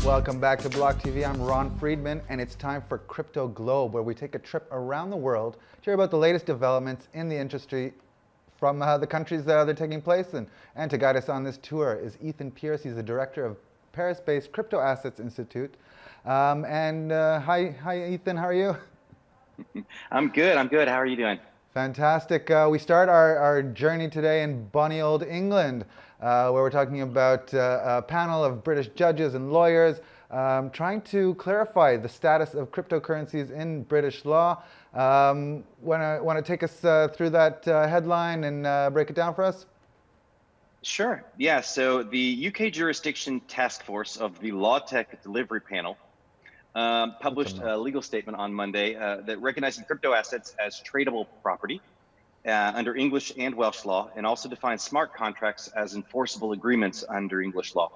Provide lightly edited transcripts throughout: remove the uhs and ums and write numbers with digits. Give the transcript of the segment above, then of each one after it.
Welcome back to Block TV. I'm Ron Friedman, and it's time for Crypto Globe, where we take a trip around the world to hear about the latest developments in the industry from the countries that they're taking place in. And to guide us on this tour is Ethan Pierce. He's the director of Paris-based Crypto Assets Institute. Hi, Ethan. How are you? I'm good. How are you doing? Fantastic. We start our journey today in bonny old England, where we're talking about a panel of British judges and lawyers trying to clarify the status of cryptocurrencies in British law. Want to take us through that headline and break it down for us? Sure. Yeah. So the UK Jurisdiction Task Force of the Law Tech Delivery Panel published a legal statement on Monday that recognizing crypto assets as tradable property under English and Welsh law, and also defines smart contracts as enforceable agreements under English law.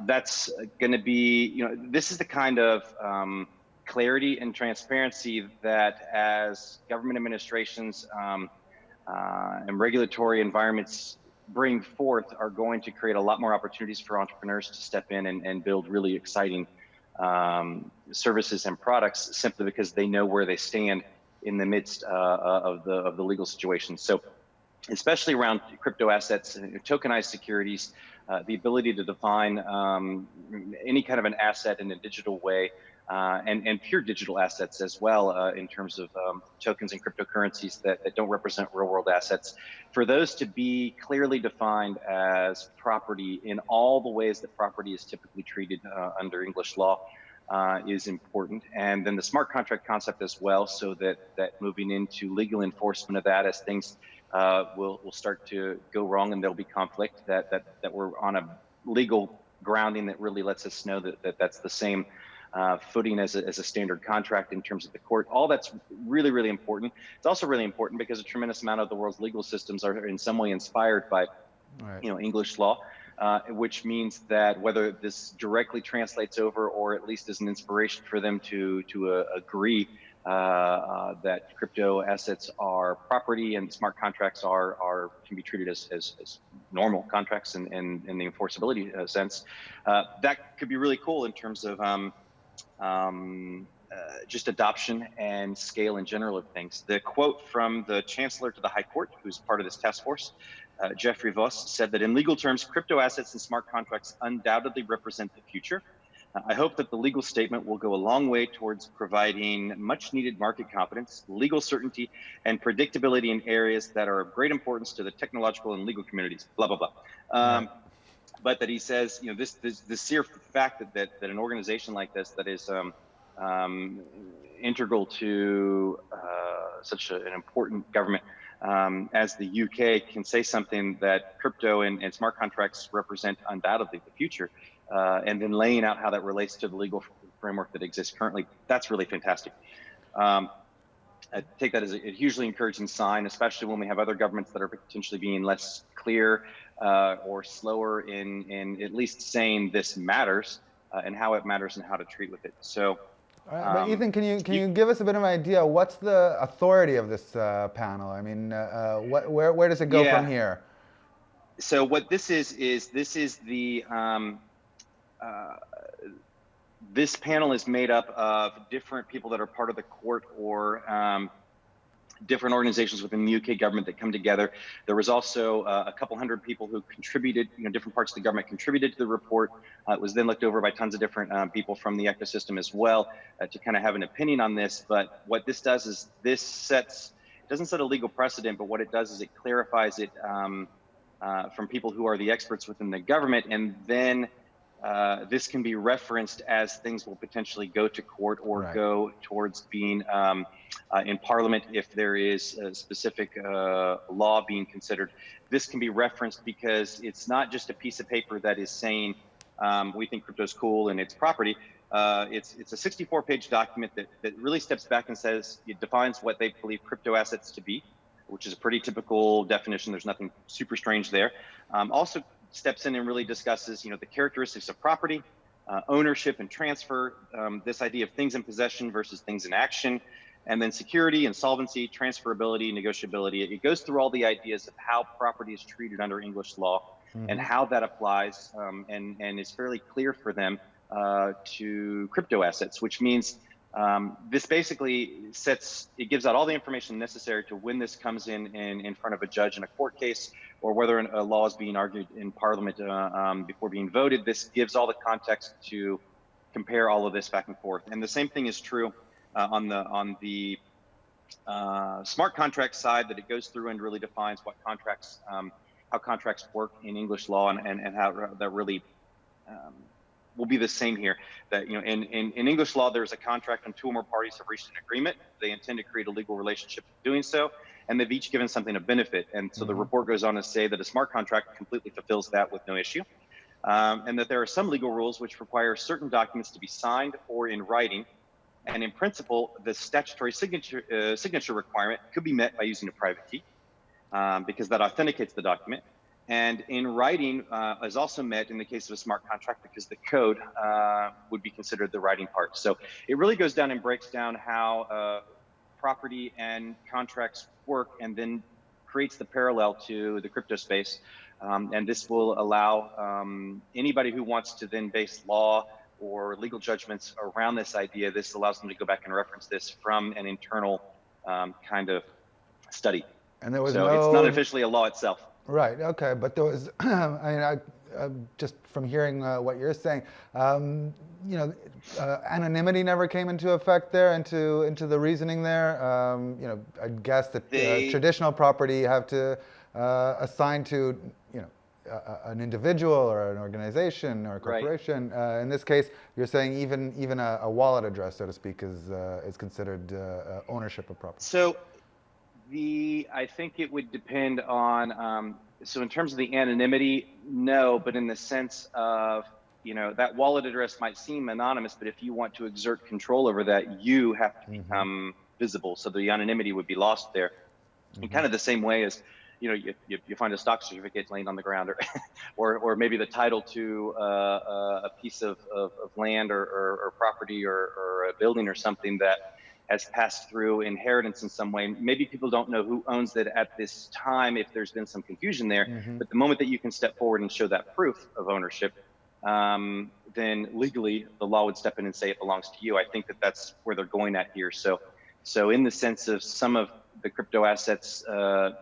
That's going to be, this is the kind of clarity and transparency that as government administrations and regulatory environments bring forth are going to create a lot more opportunities for entrepreneurs to step in and build really exciting services and products simply because they know where they stand in the midst of the legal situation. So especially around crypto assets and tokenized securities, the ability to define any kind of an asset in a digital way and pure digital assets as well in terms of tokens and cryptocurrencies that don't represent real world assets, for those to be clearly defined as property in all the ways that property is typically treated under English law is important. And then the smart contract concept as well, so that moving into legal enforcement of that as things will start to go wrong and there'll be conflict, that we're on a legal grounding that really lets us know that that's the same footing as a standard contract in terms of the court. All that's really, really important. It's also really important because a tremendous amount of the world's legal systems are in some way inspired by, English law, which means that whether this directly translates over or at least is an inspiration for them to agree that crypto assets are property and smart contracts can be treated as normal contracts in the enforceability sense. That could be really cool in terms of just adoption and scale in general of things. The quote from the Chancellor to the High Court, who's part of this task force, Revels, said that in legal terms, crypto assets and smart contracts undoubtedly represent the future. I hope that the legal statement will go a long way towards providing much needed market confidence, legal certainty, and predictability in areas that are of great importance to the technological and legal communities, blah, blah, blah. But that he says, this sheer fact that an organization like this that is integral to such an important government as the UK can say something that crypto and smart contracts represent undoubtedly the future, and then laying out how that relates to the legal framework that exists currently, that's really fantastic. I take that as a hugely encouraging sign, especially when we have other governments that are potentially being less clear or slower in at least saying this matters and how it matters and how to treat with it. So, but Ethan, can you give us a bit of an idea? What's the authority of this panel? I mean, where does it go from here? So what this is the this panel is made up of different people that are part of the court or different organizations within the UK government that come together. There was also a couple hundred people who contributed, different parts of the government contributed to the report. It was then looked over by tons of different people from the ecosystem as well to kind of have an opinion on this. But what this does is it doesn't set a legal precedent, but what it does is it clarifies it from people who are the experts within the government, and then this can be referenced as things will potentially go to court or go towards being in Parliament if there is a specific law being considered. This can be referenced because it's not just a piece of paper that is saying we think crypto is cool and it's property. It's a 64-page document that really steps back and says it defines what they believe crypto assets to be, which is a pretty typical definition. There's nothing super strange there. Also steps in and really discusses, the characteristics of property, ownership and transfer, this idea of things in possession versus things in action, and then security, insolvency, transferability, negotiability. It goes through all the ideas of how property is treated under English law and how that applies, and is fairly clear for them to crypto assets, which means this basically gives out all the information necessary to when this comes in front of a judge in a court case, or whether a law is being argued in Parliament before being voted. This gives all the context to compare all of this back and forth. And the same thing is true on the smart contract side, that it goes through and really defines what contracts, how contracts work in English law, and how that really will be the same here. That, you know, in English law, there's a contract and two or more parties have reached an agreement. They intend to create a legal relationship doing so, and they've each given something of benefit. And so the report goes on to say that a smart contract completely fulfills that with no issue. And that there are some legal rules which require certain documents to be signed or in writing. And in principle, the statutory signature requirement could be met by using a private key, because that authenticates the document. And in writing is also met in the case of a smart contract, because the code would be considered the writing part. So it really goes down and breaks down how property and contracts work, and then creates the parallel to the crypto space. And this will allow anybody who wants to then base law or legal judgments around this idea. This allows them to go back and reference this from an internal kind of study. And there was so it's not officially a law itself. Right. Okay. But there was, I mean, just from hearing what you're saying, you know, anonymity never came into effect there, into the reasoning there. You know, I guess that traditional property you have to assign to, you know, an individual or an organization or a corporation. Right. In this case, you're saying even a wallet address, so to speak, is considered ownership of property. So I think it would depend on, so in terms of the anonymity, no, but in the sense of, you know, that wallet address might seem anonymous, but if you want to exert control over that, you have to become visible. So the anonymity would be lost there. In kind of the same way as, you know, you find a stock certificate laying on the ground, or maybe the title to a piece of land or property or a building or something that has passed through inheritance in some way. Maybe people don't know who owns it at this time if there's been some confusion there, but the moment that you can step forward and show that proof of ownership, then legally the law would step in and say it belongs to you. I think that that's where they're going at here. So in the sense of some of the crypto assets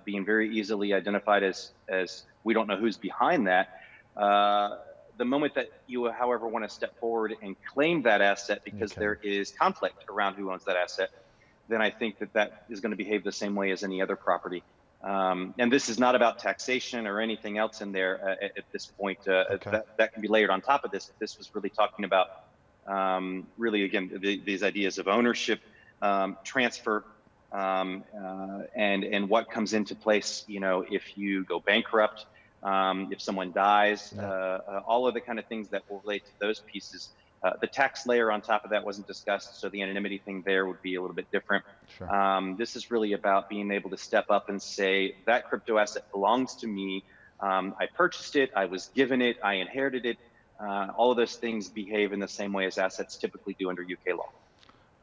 being very easily identified as we don't know who's behind that, the moment that you, however, want to step forward and claim that asset because there is conflict around who owns that asset, then I think that is going to behave the same way as any other property. And this is not about taxation or anything else in there at this point. That can be layered on top of this. This was really talking about, really, again, these ideas of ownership, transfer, and what comes into place, you know, if you go bankrupt, if someone dies, all of the kind of things that will relate to those pieces. The tax layer on top of that wasn't discussed, so the anonymity thing there would be a little bit different. This is really about being able to step up and say, that crypto asset belongs to me. I purchased it, I was given it, I inherited it. All of those things behave in the same way as assets typically do under UK law.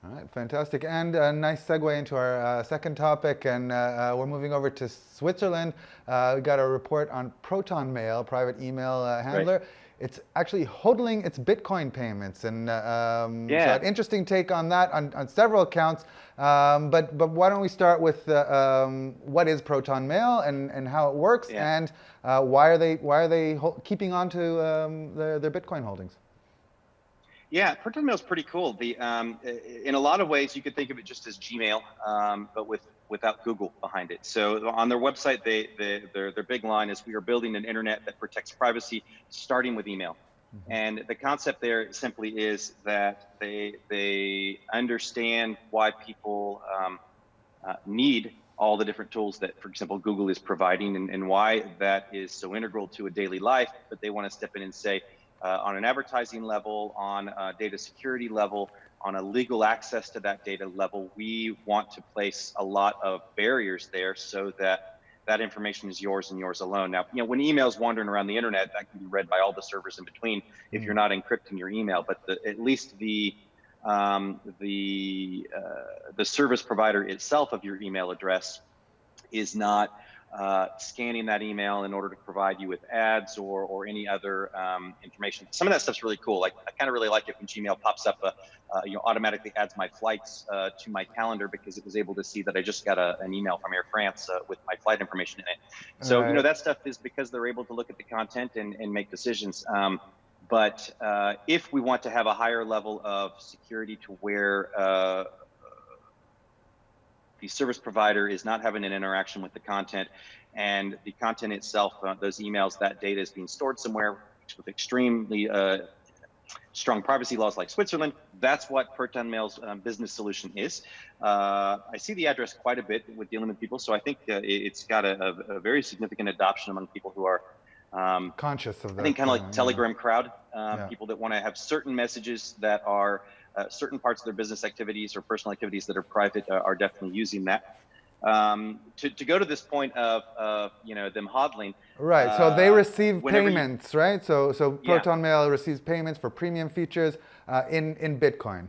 All right, fantastic. And a nice segue into our second topic, and we're moving over to Switzerland. We got a report on ProtonMail, private email handler. It's actually HODLing its Bitcoin payments, and so an interesting take on that on several counts. But why don't we start with what is ProtonMail and how it works, and why are they keeping on to their Bitcoin holdings? Yeah, ProtonMail is pretty cool. In a lot of ways, you could think of it just as Gmail, but without Google behind it. So on their website, their big line is, we are building an internet that protects privacy, starting with email. And the concept there simply is that they understand why people need all the different tools that, for example, Google is providing, and why that is so integral to a daily life. But they want to step in and say, on an advertising level, on a data security level, on a legal access to that data level, we want to place a lot of barriers there so that that information is yours and yours alone. Now, you know, when email's wandering around the internet, that can be read by all the servers in between if you're not encrypting your email. But at least the service provider itself of your email address is not scanning that email in order to provide you with ads or any other information. Some of that stuff's really cool. Like I kind of really like it when Gmail pops up, automatically adds my flights to my calendar, because it was able to see that I just got an email from Air France with my flight information in it. So Right. that stuff is because they're able to look at the content and make decisions. But if we want to have a higher level of security to where the service provider is not having an interaction with the content, and the content itself, those emails, that data is being stored somewhere with extremely strong privacy laws like Switzerland, that's what ProtonMail's business solution is. I see the address quite a bit with dealing with people, so I think it's got a very significant adoption among people who are conscious of that. I think kind of like Telegram crowd, Yeah. people that want to have certain messages that are certain parts of their business activities or personal activities that are private are definitely using that. To go to this point of them hodling. Right, so they receive whenever payments, right? So Yeah. ProtonMail receives payments for premium features in Bitcoin.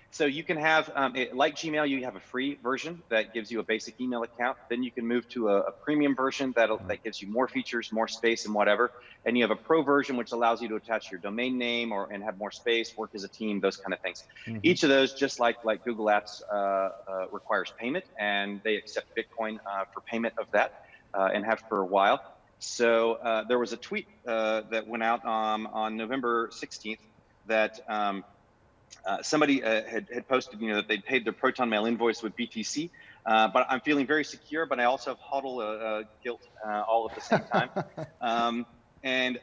So you can have, like Gmail, you have a free version that gives you a basic email account. Then you can move to a premium version that gives you more features, more space, and whatever. And you have a pro version, which allows you to attach your domain name and have more space, work as a team, those kind of things. Each of those, just like Google Apps, requires payment, and they accept Bitcoin for payment of that, and have for a while. So there was a tweet that went out on November 16th that somebody had posted, that they'd paid their ProtonMail invoice with BTC, but I'm feeling very secure, but I also have HODL guilt all at the same time. And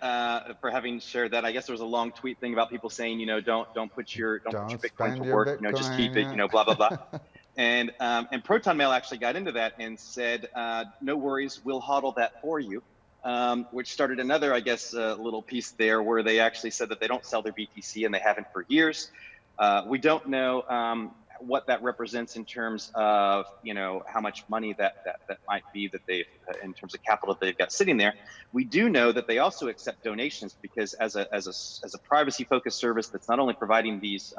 for having shared that, I guess there was a long tweet thing about people saying, don't put your Bitcoin to work, just keep it, blah blah blah. And ProtonMail actually got into that and said, no worries, we'll HODL that for you. Which started another, I guess, little piece there where they actually said that they don't sell their BTC and they haven't for years. We don't know what that represents in terms of, how much money that might be that they've, in terms of capital that they've got sitting there. We do know that they also accept donations, because as a privacy-focused service that's not only providing these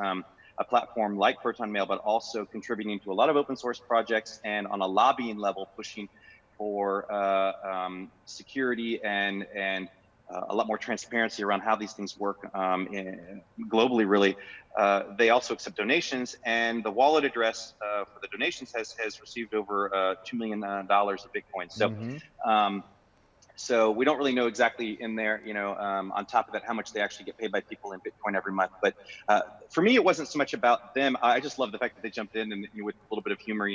a platform like ProtonMail, but also contributing to a lot of open source projects, and on a lobbying level pushing for security and a lot more transparency around how these things work globally, really. They also accept donations, and the wallet address for the donations has received over $2 million of Bitcoin. So, so we don't really know exactly in there, on top of that, how much they actually get paid by people in Bitcoin every month. But for me, it wasn't so much about them. I just love the fact that they jumped in and with a little bit of humor,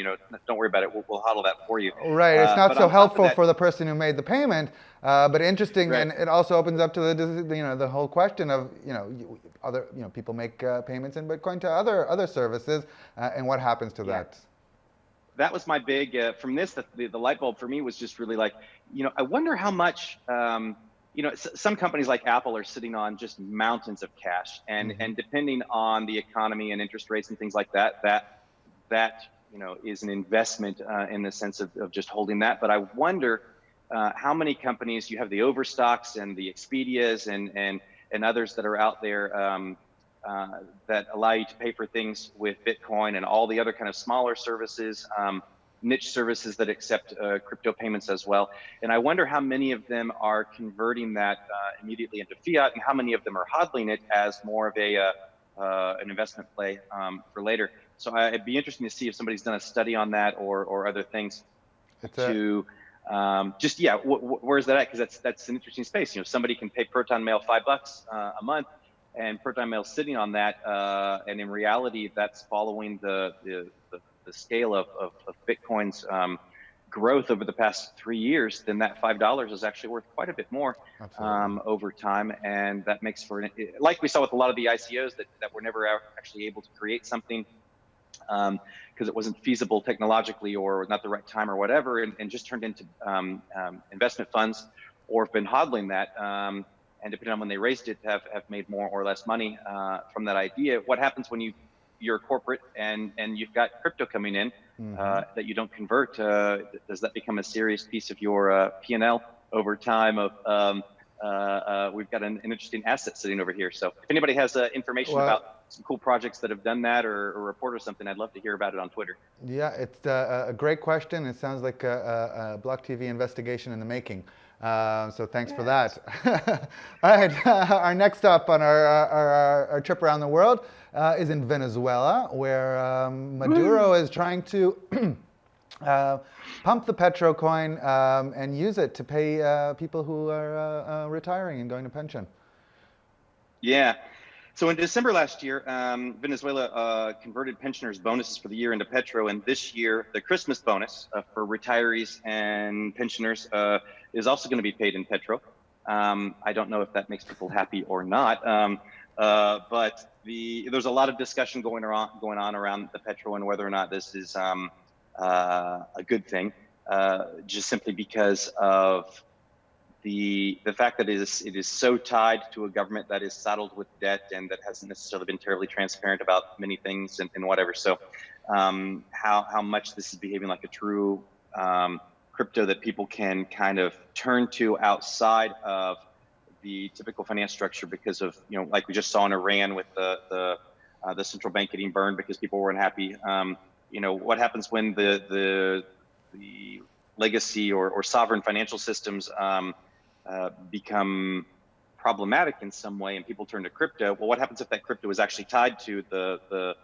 don't worry about it. We'll HODL that for you. Right. It's not so helpful that, for the person who made the payment, but interesting, right. And it also opens up to the whole question of other people make payments in Bitcoin to other services, and what happens to that. That was my big, from this, the light bulb for me was just really like, I wonder how much, some companies like Apple are sitting on just mountains of cash, and depending on the economy and interest rates and things like that is an investment in the sense of just holding that. But I wonder how many companies, you have the Overstocks and the Expedias and others that are out there that allow you to pay for things with Bitcoin, and all the other kind of smaller services, niche services that accept crypto payments as well. And I wonder how many of them are converting that immediately into fiat, and how many of them are hodling it as more of an investment play for later. So it'd be interesting to see if somebody's done a study on that or other things to where's that at? Because that's an interesting space. Somebody can pay ProtonMail $5 a month, and ProtonMail sitting on that, and in reality, that's following the scale of Bitcoin's growth over the past 3 years. Then that $5 is actually worth quite a bit more over time, and that makes for, like we saw with a lot of the ICOs that were never actually able to create something because it wasn't feasible technologically or not the right time or whatever, and just turned into investment funds, or have been hodling that. And depending on when they raised it, have made more or less money from that idea. What happens when you're corporate and you've got crypto coming in that you don't convert? Does that become a serious piece of your P&L over time? We've got an interesting asset sitting over here. So if anybody has information about some cool projects that have done that or a report or something, I'd love to hear about it on Twitter. Yeah, it's a great question. It sounds like a BLOCKTV investigation in the making. So thanks for that. All right, our next stop on our trip around the world is in Venezuela, where Maduro is trying to pump the petro coin and use it to pay people who are retiring and going to pension. Yeah. So in December last year, Venezuela converted pensioners' bonuses for the year into petro, and this year the Christmas bonus for retirees and pensioners is also going to be paid in petro. I don't know if that makes people happy or not, but there's a lot of discussion going on around the petro and whether or not this is a good thing, just simply because of the fact that it is so tied to a government that is saddled with debt and that hasn't necessarily been terribly transparent about many things and whatever. So how much this is behaving like a true crypto that people can kind of turn to outside of the typical finance structure because of, like we just saw in Iran with the central bank getting burned because people weren't happy. What happens when the legacy or sovereign financial systems become problematic in some way and people turn to crypto? Well, what happens if that crypto is actually tied to the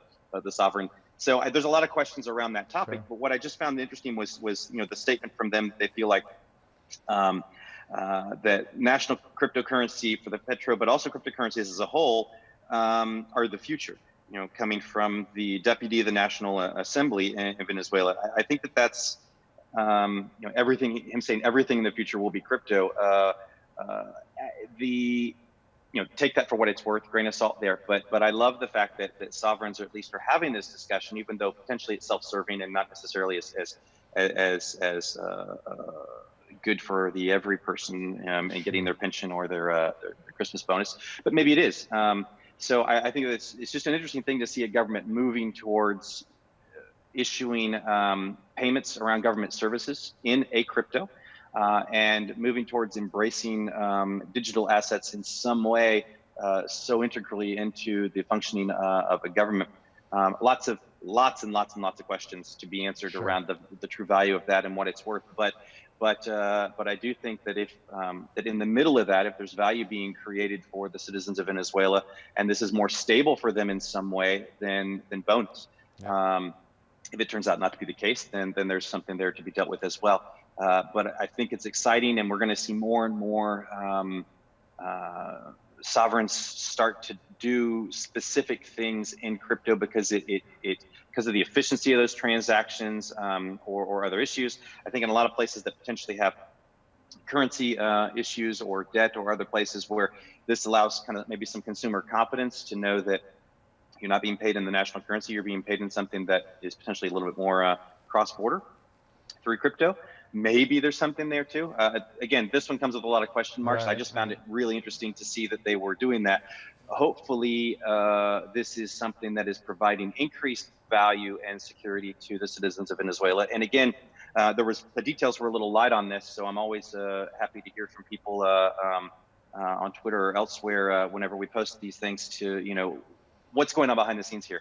sovereign? So there's a lot of questions around that topic. Sure. But what I just found interesting was the statement from them. They feel like that national cryptocurrency for the petro, but also cryptocurrencies as a whole, are the future. Coming from the deputy of the National Assembly in Venezuela, I think that's everything. Him saying everything in the future will be crypto. Take that for what it's worth, grain of salt there. But I love the fact that sovereigns, or at least are having this discussion, even though potentially it's self-serving and not necessarily as good for the every person in getting their pension or their Christmas bonus. But maybe it is. So I think it's just an interesting thing to see a government moving towards issuing payments around government services in a crypto and moving towards embracing digital assets in some way so integrally into the functioning of a government. Lots and lots of questions to be answered. Sure. Around the true value of that and what it's worth. But I do think that that in the middle of that, if there's value being created for the citizens of Venezuela, and this is more stable for them in some way than bonus. Yeah. If it turns out not to be the case, then there's something there to be dealt with as well. But I think it's exciting, and we're going to see more and more sovereigns start to do specific things in crypto because because of the efficiency of those transactions or other issues. I think in a lot of places that potentially have currency issues or debt or other places where this allows kind of maybe some consumer confidence to know that you're not being paid in the national currency, you're being paid in something that is potentially a little bit more cross-border through crypto. Maybe there's something there too. Again, this one comes with a lot of question marks. Right. I just found it really interesting to see that they were doing that. Hopefully, this is something that is providing increased value and security to the citizens of Venezuela. And again, the details were a little light on this, so I'm always happy to hear from people on Twitter or elsewhere whenever we post these things to, what's going on behind the scenes here.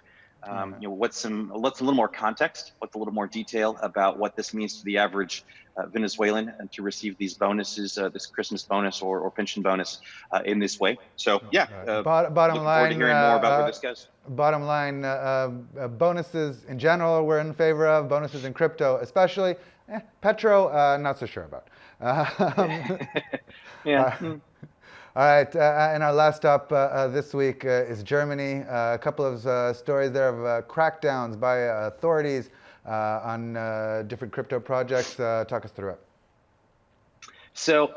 What's a little more context, what's a little more detail about what this means to the average Venezuelan and to receive these bonuses, this Christmas bonus or pension bonus in this way. So yeah, bottom looking line, forward to hearing more about where this goes. Bottom line, bonuses in general we're in favor of, bonuses in crypto especially. Petro, not so sure about. Yeah. All right, and our last stop this week is Germany. A couple of stories there of crackdowns by authorities on different crypto projects. Talk us through it. So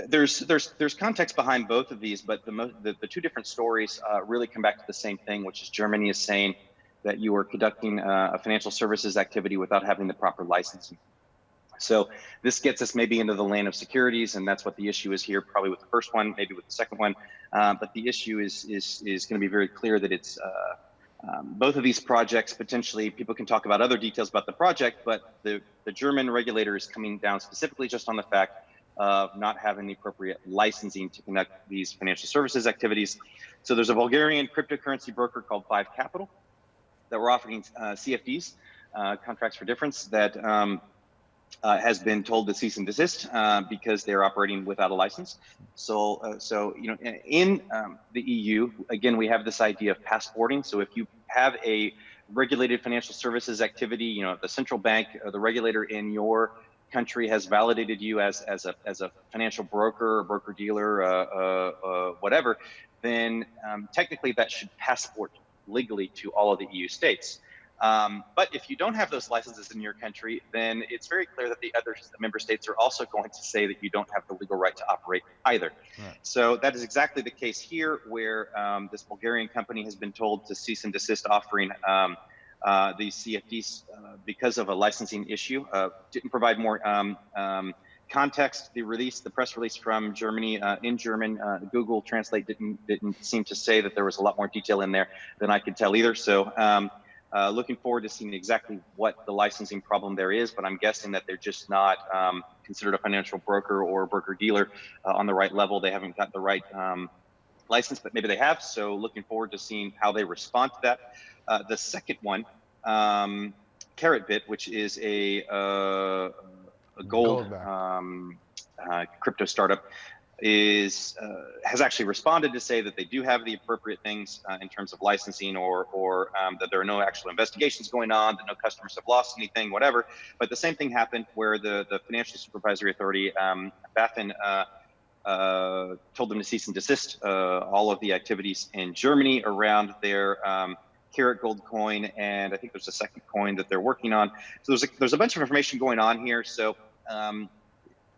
there's context behind both of these, but the two different stories really come back to the same thing, which is Germany is saying that you are conducting a financial services activity without having the proper licensing. So this gets us maybe into the land of securities, and that's what the issue is here, probably with the first one, maybe with the second one. But the issue is going to be very clear that it's both of these projects, potentially people can talk about other details about the project, but the German regulator is coming down specifically just on the fact of not having the appropriate licensing to conduct these financial services activities. So there's a Bulgarian cryptocurrency broker called 5 Capital that we're offering CFDs, contracts for difference, that has been told to cease and desist because they're operating without a license. So in the EU, again, we have this idea of passporting. So if you have a regulated financial services activity, the central bank or the regulator in your country has validated you as a financial broker or broker dealer, whatever, then technically that should passport legally to all of the EU states. But if you don't have those licenses in your country, then it's very clear that the other member states are also going to say that you don't have the legal right to operate either. Right. So that is exactly the case here, where this Bulgarian company has been told to cease and desist offering these CFDs because of a licensing issue. Didn't provide more context. The press release from Germany in German, Google Translate didn't seem to say that there was a lot more detail in there than I could tell either. So looking forward to seeing exactly what the licensing problem there is, but I'm guessing that they're just not considered a financial broker or broker dealer on the right level. They haven't got the right license, but maybe they have. So looking forward to seeing how they respond to that. The second one, Carrotbit, which is a gold crypto startup, has actually responded to say that they do have the appropriate things in terms of licensing, or that there are no actual investigations going on, that no customers have lost anything, whatever. But the same thing happened where the Financial Supervisory Authority, BaFin, told them to cease and desist all of the activities in Germany around their Carrot Gold coin, and I think there's a second coin that they're working on. So there's a bunch of information going on here. So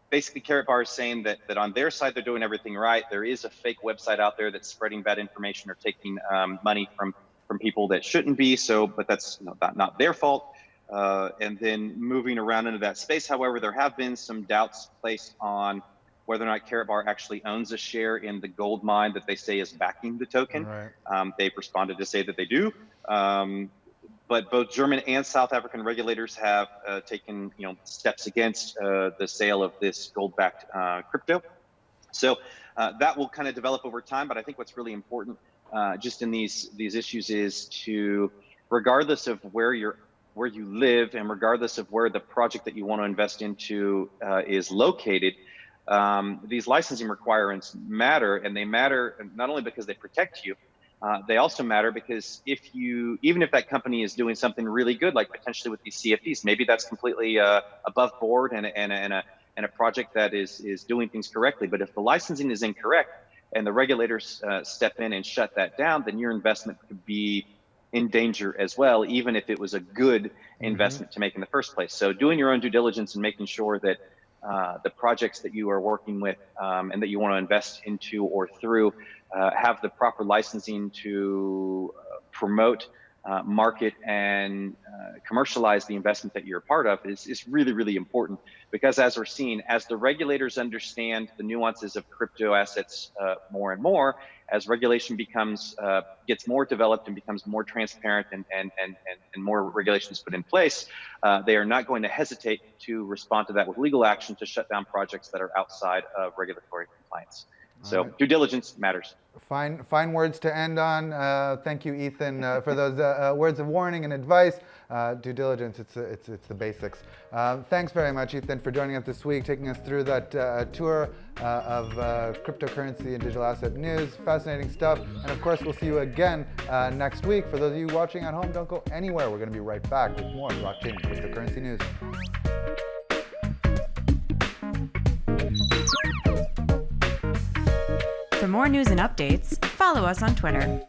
basically, Carrot Bar is saying that on their side they're doing everything right. There is a fake website out there that's spreading bad information or taking money from people that shouldn't be. So, but that's not their fault. And then moving around into that space, however, there have been some doubts placed on whether or not Carrot Bar actually owns a share in the gold mine that they say is backing the token. Right. They've responded to say that they do. But both German and South African regulators have taken steps against the sale of this gold-backed crypto. So that will kind of develop over time. But I think what's really important just in these issues is to, regardless of where you live and regardless of where the project that you want to invest into is located, these licensing requirements matter, and they matter not only because they protect you, they also matter because even if that company is doing something really good, like potentially with these CFDs, maybe that's completely above board and a project that is doing things correctly. But if the licensing is incorrect and the regulators step in and shut that down, then your investment could be in danger as well, even if it was a good investment to make in the first place. So doing your own due diligence and making sure that the projects that you are working with and that you want to invest into or through have the proper licensing to promote, market, and commercialize the investment that you're a part of is really, really important. Because as we're seeing, as the regulators understand the nuances of crypto assets more and more, as regulation gets more developed and becomes more transparent and more regulations put in place, they are not going to hesitate to respond to that with legal action to shut down projects that are outside of regulatory compliance. So due diligence matters. Fine words to end on. Thank you, Ethan, for those words of warning and advice. Due diligence, it's the basics. Thanks very much, Ethan, for joining us this week, taking us through that tour of cryptocurrency and digital asset news. Fascinating stuff. And of course, we'll see you again next week. For those of you watching at home, don't go anywhere. We're going to be right back with more blockchain and cryptocurrency news. For more news and updates, follow us on Twitter.